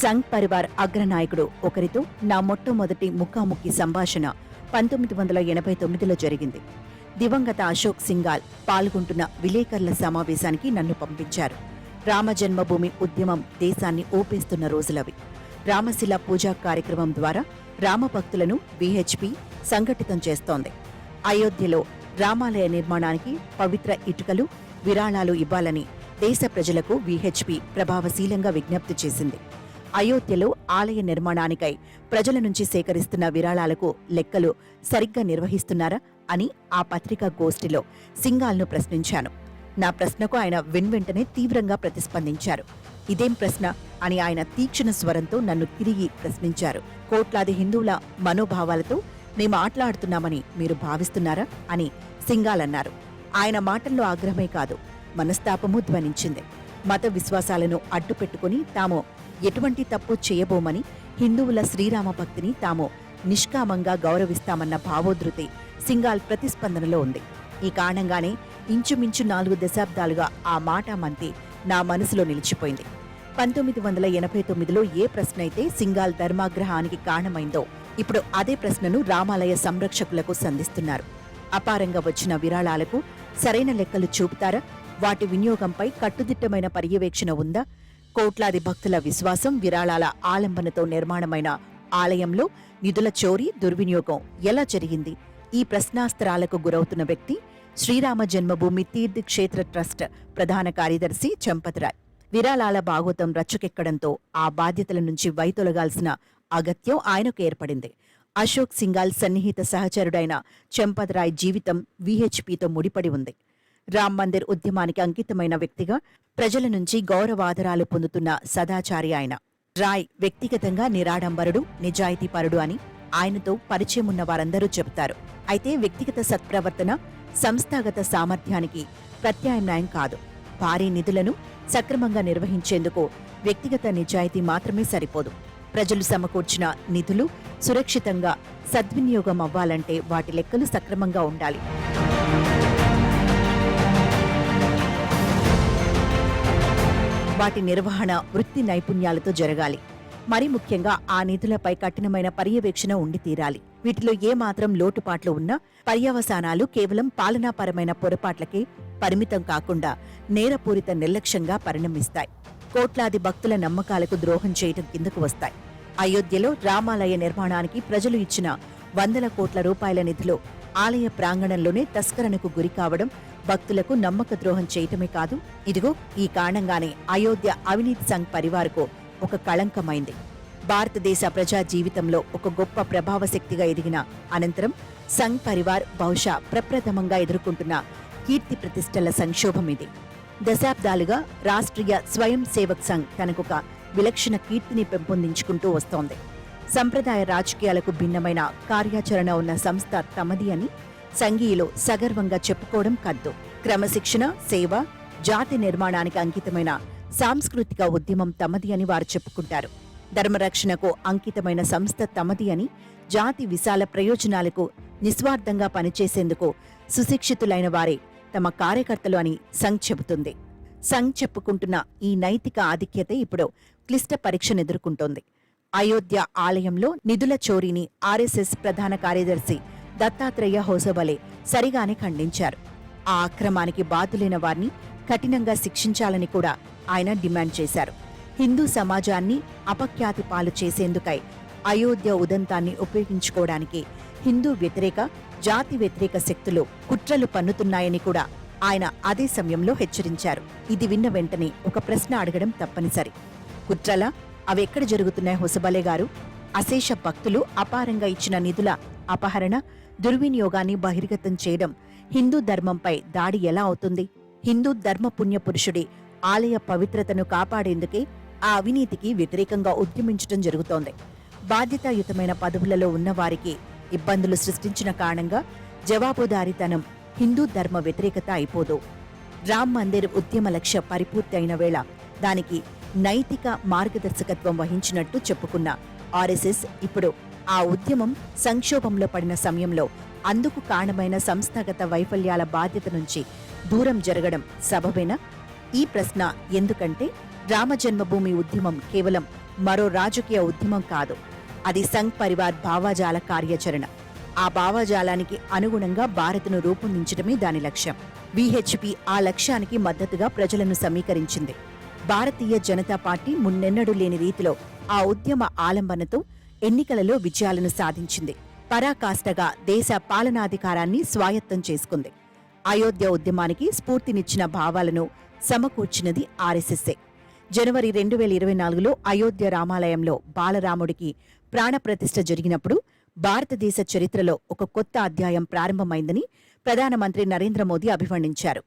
సంఘ్ పరివార్ అగ్రనాయకుడు ఒకరితో నా మొట్టమొదటి ముఖాముఖి సంభాషణ 1989లో జరిగింది. దివంగత అశోక్ సింఘాల్ పాల్గొంటున్న విలేకరుల సమావేశానికి నన్ను పంపించారు. రామజన్మభూమి ఉద్యమం దేశాన్ని ఊపేస్తున్న రోజులవి. రామశిల పూజా కార్యక్రమం ద్వారా రామభక్తులను విహెచ్పి సంఘటితం చేస్తోంది. అయోధ్యలో రామాలయ నిర్మాణానికి పవిత్ర ఇటుకలు, విరాళాలు ఇవ్వాలని దేశ ప్రజలకు విహెచ్పి ప్రభావశీలంగా విజ్ఞప్తి చేసింది. అయోధ్యలో ఆలయ నిర్మాణానికై ప్రజల నుంచి సేకరిస్తున్న విరాళాలకు లెక్కలు సరిగ్గా నిర్వహిస్తున్నారా అని ఆ పత్రికా గోష్ఠిలో సింఘాల్ను ప్రశ్నించాను. నా ప్రశ్నకు ఆయన వెంటనే తీవ్రంగా ప్రతిస్పందించారు. ఇదేం ప్రశ్న అని ఆయన తీక్షణ స్వరంతో నన్ను తిరిగి ప్రశ్నించారు. కోట్లాది హిందువుల మనోభావాలతో మేము మాట్లాడుతున్నామని మీరు భావిస్తున్నారా అని సింఘాల్ అన్నారు. ఆయన మాటల్లో ఆగ్రహమే కాదు, మనస్తాపమూ ధ్వనించింది. మత విశ్వాసాలను అడ్డుపెట్టుకుని తాము ఎటువంటి తప్పు చేయబోమని, హిందువుల శ్రీరామ భక్తిని తాము నిష్కామంగా గౌరవిస్తామన్న భావోధృతి సింఘాల్ ప్రతిస్పందనలో ఉంది. ఈ కారణంగానే ఇంచుమించు 4 దశాబ్దాలుగా ఆ మాట మంతి నా మనసులో నిలిచిపోయింది. 1989లో ఏ ప్రశ్న అయితే సింఘాల్ ధర్మాగ్రహానికి కారణమైందో ఇప్పుడు అదే ప్రశ్నను రామాలయ సంరక్షకులకు సంధిస్తున్నారు. అపారంగా వచ్చిన విరాళాలకు సరైన లెక్కలు చూపుతారా? వాటి వినియోగంపై కట్టుదిట్టమైన పర్యవేక్షణ ఉందా? కోట్లాది భక్తుల విశ్వాసం, విరాళాల ఆలంబనతో నిర్మాణమైన ఆలయంలో నిధుల చోరీ, దుర్వినియోగం ఎలా జరిగింది? ఈ ప్రశ్నాస్త్రాలకు గురవుతున్న వ్యక్తి శ్రీరామ జన్మభూమి తీర్థ క్షేత్ర ట్రస్ట్ ప్రధాన కార్యదర్శి చంపతరాయ్. విరాళాల భాగోతం రచ్చుకెక్కడంతో ఆ బాధ్యతల నుంచి వైతొలగాల్సిన అగత్యం ఆయనకు ఏర్పడింది. అశోక్ సింఘాల్ సన్నిహిత సహచరుడైన చంపతరాయ్ జీవితం విహెచ్పితో ముడిపడి ఉంది. రామ్ మందిర్ ఉద్యమానికి అంకితమైన వ్యక్తిగా ప్రజల నుంచి గౌరవాదరాలు పొందుతున్న సదాచారి ఆయన. రాయ్ వ్యక్తిగతంగా నిరాడంబరుడు, నిజాయితీపరుడు అని ఆయనతో పరిచయం ఉన్న వారందరూ చెబుతారు. అయితే వ్యక్తిగత సత్ప్రవర్తన సంస్థాగత సామర్థ్యానికి ప్రత్యామ్నాయం కాదు. భారీ నిధులను సక్రమంగా నిర్వహించేందుకు వ్యక్తిగత నిజాయితీ మాత్రమే సరిపోదు. ప్రజలు సమకూర్చిన నిధులు సురక్షితంగా సద్వినియోగం అవ్వాలంటే వాటి లెక్కలు సక్రమంగా ఉండాలి. వాటి నిర్వహణ వృత్తి నైపుణ్యాలతో జరగాలి. మరి ముఖ్యంగా ఆ నిధులపై కఠినమైన పర్యవేక్షణ ఉండి తీరాలి. వీటిలో ఏమాత్రం లోటుపాట్లు ఉన్నా పర్యవసానాలు కేవలం పాలనాపరమైన పొరపాట్లకే పరిమితం కాకుండా నేరపూరిత నిర్లక్ష్యంగా పరిణమిస్తాయి. కోట్లాది భక్తుల నమ్మకాలకు ద్రోహం చేయటం కిందకు వస్తాయి. అయోధ్యలో రామాలయ నిర్మాణానికి ప్రజలు ఇచ్చిన 100 కోట్ల రూపాయల నిధులు ఆలయ ప్రాంగణంలోనే తస్కరణకు గురికావడం భక్తులకు నమ్మక ద్రోహం చేయటమే కాదు, ఇదిగో ఈ కారణంగానే అయోధ్య అవినీతి సంఘ్ పరివార్కు ఒక కళంకమైంది. భారతదేశ ప్రజా జీవితంలో ఒక గొప్ప ప్రభావశక్తిగా ఎదిగిన అనంతరం సంఘ్ పరివార్ బహుశా ప్రప్రథమంగా ఎదుర్కొంటున్న కీర్తి ప్రతిష్టల సంక్షోభం ఇది. దశాబ్దాలుగా రాష్ట్రీయ స్వయం సేవక్ సంఘ్ తనకొక విలక్షణ కీర్తిని పెంపొందించుకుంటూ వస్తోంది. సంప్రదాయ రాజకీయాలకు భిన్నమైన కార్యాచరణ ఉన్న సంస్థ తమది అని సంఘీయులు సగర్వంగా చెప్పుకోవడం కద్దు. క్రమశిక్షణ, సేవ, జాతి నిర్మాణానికి అంకితమైన సాంస్కృతిక ఉద్యమం తమది అని వారు చెప్పుకుంటారు. ధర్మరక్షణకు అంకితమైన సంస్థ తమది అని, జాతి విశాల ప్రయోజనాలకు నిస్వార్థంగా పనిచేసేందుకు సుశిక్షితులైన వారే తమ కార్యకర్తలు అని సంఘ్ చెబుతుంది. సంఘ్ చెప్పుకుంటున్న ఈ నైతిక ఆధిక్యత ఇప్పుడు క్లిష్ట పరీక్షనెదుర్కొంటోంది. అయోధ్య ఆలయంలో నిధుల చోరీని ఆర్ఎస్ఎస్ ప్రధాన కార్యదర్శి దత్తాత్రేయ హోసబలే సరిగానే ఖండించారు. ఆ అక్రమానికి బాధ్యులైన వారిని కఠినంగా శిక్షించాలని కూడా ఆయన డిమాండ్ చేశారు. హిందూ సమాజాన్ని అపఖ్యాతి పాలు చేసేందుకై అయోధ్య ఉదంతాన్ని ఉపయోగించుకోవడానికి హిందూ వ్యతిరేక, జాతి వ్యతిరేక శక్తులు కుట్రలు పన్నుతున్నాయని కూడా ఆయన అదే సమయంలో హెచ్చరించారు. ఇది విన్న వెంటనే ఒక ప్రశ్న అడగడం తప్పనిసరి. కుట్రలా? అవెక్కడ జరుగుతున్నాయి హొసబలే గారు? అశేష భక్తులు అపారంగా ఇచ్చిన నిధుల అపహరణ, దుర్వినియోగాన్ని బహిర్గతం చేయడం హిందూ ధర్మంపై దాడి ఎలా అవుతుంది? హిందూ ధర్మ పుణ్యపురుషుడి ఆలయ పవిత్రతను కాపాడేందుకే ఆ అవినీతికి వ్యతిరేకంగా ఉద్యమించడం జరుగుతోంది. బాధ్యతాయుతమైన పదవులలో ఉన్నవారికి ఇబ్బందులు సృష్టించిన కారణంగా జవాబుదారీతనం హిందూ ధర్మ వ్యతిరేకత అయిపోదు. రామ్ మందిర్ ఉద్యమ లక్ష్య పరిపూర్తి అయిన వేళ దానికి నైతిక మార్గదర్శకత్వం వహించినట్టు చెప్పుకున్న ఆర్ఎస్ఎస్ ఇప్పుడు ఆ ఉద్యమం సంక్షోభంలో పడిన సమయంలో అందుకు కారణమైన సంస్థాగత వైఫల్యాల బాధ్యత నుంచి దూరం జరగడం సబబేనా? ఈ ప్రశ్న ఎందుకంటే రామజన్మభూమి ఉద్యమం కేవలం మరో రాజకీయ ఉద్యమం కాదు. అది సంఘ్ పరివార్ భావజాల కార్యాచరణ. ఆ భావజాలానికి అనుగుణంగా భారత్ను రూపొందించడమే దాని లక్ష్యం. విహెచ్పి ఆ లక్ష్యానికి మద్దతుగా ప్రజలను సమీకరించింది. భారతీయ జనతా పార్టీ మున్నెన్నడూ లేని రీతిలో ఆ ఉద్యమ ఆలంబనతో ఎన్నికలలో విజయాలను సాధించింది. పరాకాష్ఠగా దేశ పాలనాధికారాన్ని స్వాయత్తం చేసుకుంది. అయోధ్య ఉద్యమానికి స్ఫూర్తినిచ్చిన భావాలను సమకూర్చినది ఆర్ఎస్ఎస్ఏ. జనవరి 2024లో అయోధ్య రామాలయంలో బాలరాముడికి ప్రాణప్రతిష్ఠ జరిగినప్పుడు భారతదేశ చరిత్రలో ఒక కొత్త అధ్యాయం ప్రారంభమైందని ప్రధానమంత్రి నరేంద్ర మోదీ అభివర్ణించారు.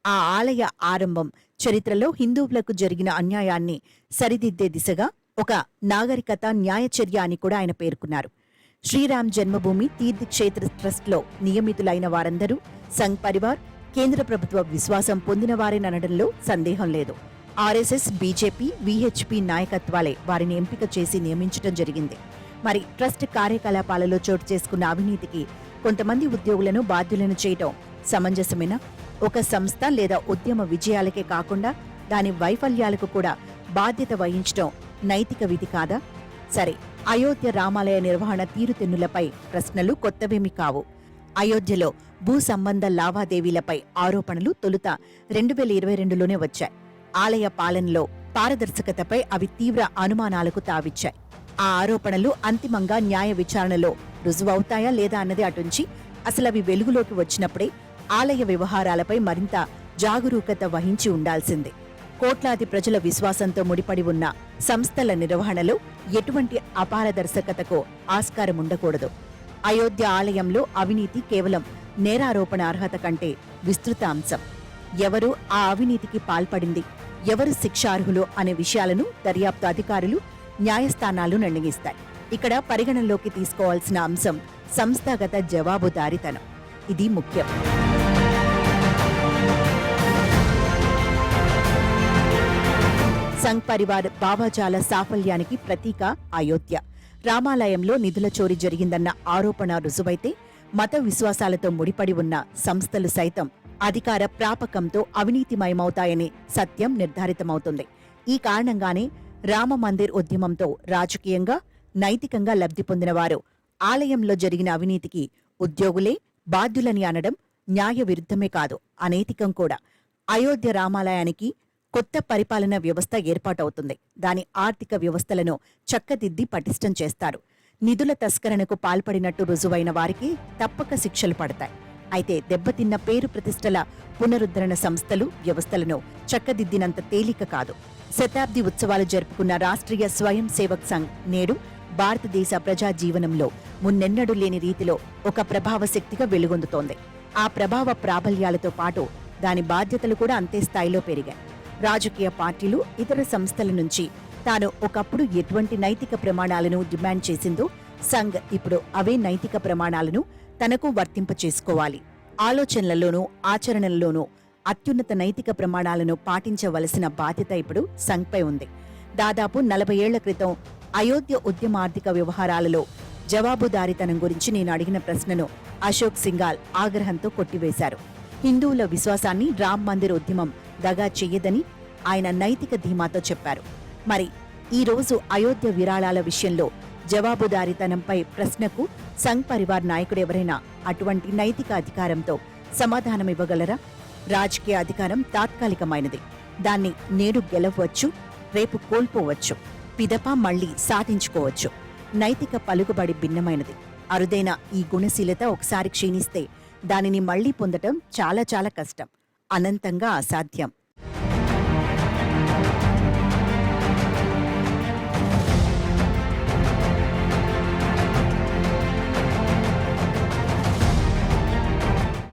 ఆ ఆలయ ఆరంభం చరిత్రలో హిందువులకు జరిగిన అన్యాయాన్ని సరిదిద్దే దిశగా ఒక నాగరికత న్యాయచర్య అని కూడా ఆయన పేర్కొన్నారు. శ్రీరామ్ జన్మభూమి తీర్థక్షేత్ర ట్రస్ట్లో నియమితులైన వారందరూ సంఘ్ పరివార్, కేంద్ర ప్రభుత్వ విశ్వాసం పొందినవారేననడంలో సందేహం లేదు. ఆర్ఎస్ఎస్, బీజేపీ, విహెచ్పి నాయకత్వాలే వారిని ఎంపిక చేసి నియమించడం జరిగింది. మరి ట్రస్ట్ కార్యకలాపాలలో చోటు చేసుకున్న అవినీతికి కొంతమంది ఉద్యోగులను బాధ్యులను చేయటం సమంజసమేనా? ఒక సంస్థ లేదా ఉద్యమ విజయాలకే కాకుండా దాని వైఫల్యాలకు కూడా బాధ్యత వహించటం నైతిక విధి కాదా? సరే, అయోధ్య రామాలయ నిర్వహణ తీరుతెన్నులపై ప్రశ్నలు కొత్తవేమీ కావు. అయోధ్యలో భూ సంబంధ లావాదేవీలపై ఆరోపణలు తొలుత 2022లోనే వచ్చాయి. ఆలయ పాలనలో పారదర్శకతపై అవి తీవ్ర అనుమానాలకు తావిచ్చాయి. ఆ ఆరోపణలు అంతిమంగా న్యాయ విచారణలో రుజువవుతాయా లేదా అన్నది అటుంచి, అసలవి వెలుగులోకి వచ్చినప్పుడే ఆలయ వ్యవహారాలపై మరింత జాగరూకత వహించి ఉండాల్సిందే. కోట్లాది ప్రజల విశ్వాసంతో ముడిపడి ఉన్న సంస్థల నిర్వహణలో ఎటువంటి అపారదర్శకతకు ఆస్కారముండకూడదు. అయోధ్య ఆలయంలో అవినీతి కేవలం నేరారోపణ అర్హత కంటే విస్తృత అంశం. ఎవరు ఆ అవినీతికి పాల్పడింది, ఎవరు శిక్షార్హులు అనే విషయాలను దర్యాప్తు అధికారులు, న్యాయస్థానాలు నిర్ణయిస్తాయి. ఇక్కడ పరిగణనలోకి తీసుకోవాల్సిన అంశం సంస్థాగత జవాబుదారీతనం. ఇది ముఖ్యం. సంఘ్ పరివార్ భావజాల సాఫల్యానికి ప్రతీక అయోధ్య. రామాలయంలో నిధుల చోరీ జరిగిందన్న ఆరోపణ రుజువైతే మత విశ్వాసాలతో ముడిపడి ఉన్న సంస్థలు సైతం అధికార ప్రాపకంతో అవినీతిమయమవుతాయనే సత్యం నిర్ధారితమవుతుంది. ఈ కారణంగానే రామ మందిర్ ఉద్యమంతో రాజకీయంగా, నైతికంగా లబ్ధి పొందినవారు ఆలయంలో జరిగిన అవినీతికి ఉద్యోగులే బాధ్యులని అనడం న్యాయ విరుద్ధమే కాదు, అనైతికం కూడా. అయోధ్య రామాలయానికి కొత్త పరిపాలనా వ్యవస్థ ఏర్పాటవుతుంది. దాని ఆర్థిక వ్యవస్థలను చక్కదిద్ది పటిష్టం చేస్తారు. నిధుల తస్కరణకు పాల్పడినట్టు రుజువైన వారికి తప్పక శిక్షలు పడతాయి. అయితే దెబ్బతిన్న పేరు ప్రతిష్టల పునరుద్ధరణ సంస్థలు, వ్యవస్థలను చక్కదిద్దినంత తేలిక కాదు. శతాబ్ది ఉత్సవాలు జరుపుకున్న రాష్ట్రీయ స్వయం సేవక్ సంఘ్ నేడు భారతదేశ ప్రజా జీవనంలో మున్నెన్నడూ లేని రీతిలో ఒక ప్రభావ శక్తిగా వెలుగొందుతోంది. ఆ ప్రభావ ప్రాబల్యాలతో పాటు దాని బాధ్యతలు కూడా అంతే స్థాయిలో పెరిగాయి. రాజకీయ పార్టీలు, ఇతర సంస్థల నుంచి తాను ఒకప్పుడు ఎటువంటి నైతిక ప్రమాణాలను డిమాండ్ చేసిందో సంఘ్ ఇప్పుడు అవే నైతిక ప్రమాణాలను తనకు వర్తింపచేసుకోవాలి. ఆలోచనలలోనూ ఆచరణలలోనూ అత్యున్నత నైతిక ప్రమాణాలను పాటించవలసిన బాధ్యత ఇప్పుడు సంఘ్పై ఉంది. దాదాపు 40 ఏళ్ల క్రితం అయోధ్య ఉద్యమార్థిక వ్యవహారాలలో జవాబుదారీతనం గురించి నేను అడిగిన ప్రశ్నను అశోక్ సింఘాల్ ఆగ్రహంతో కొట్టివేశారు. హిందువుల విశ్వాసాన్ని రామ్ మందిర్ ఉద్యమం దగా చెయ్యదని ఆయన నైతిక ధీమాతో చెప్పారు. మరి ఈ రోజు అయోధ్య విరాళాల విషయంలో జవాబుదారీతనంపై ప్రశ్నకు సంఘ్ పరివార్ నాయకుడెవరైనా అటువంటి నైతిక అధికారంతో సమాధానమివ్వగలరా? రాజకీయ అధికారం తాత్కాలికమైనది. దాన్ని నేడు గెలవచ్చు, రేపు కోల్పోవచ్చు, పిదప మళ్లీ సాధించుకోవచ్చు. నైతిక పలుకుబడి భిన్నమైనది. అరుదైన ఈ గుణశీలత ఒకసారి క్షీణిస్తే దానిని మళ్లీ పొందటం చాలా చాలా కష్టం, అనంతంగా అసాధ్యం.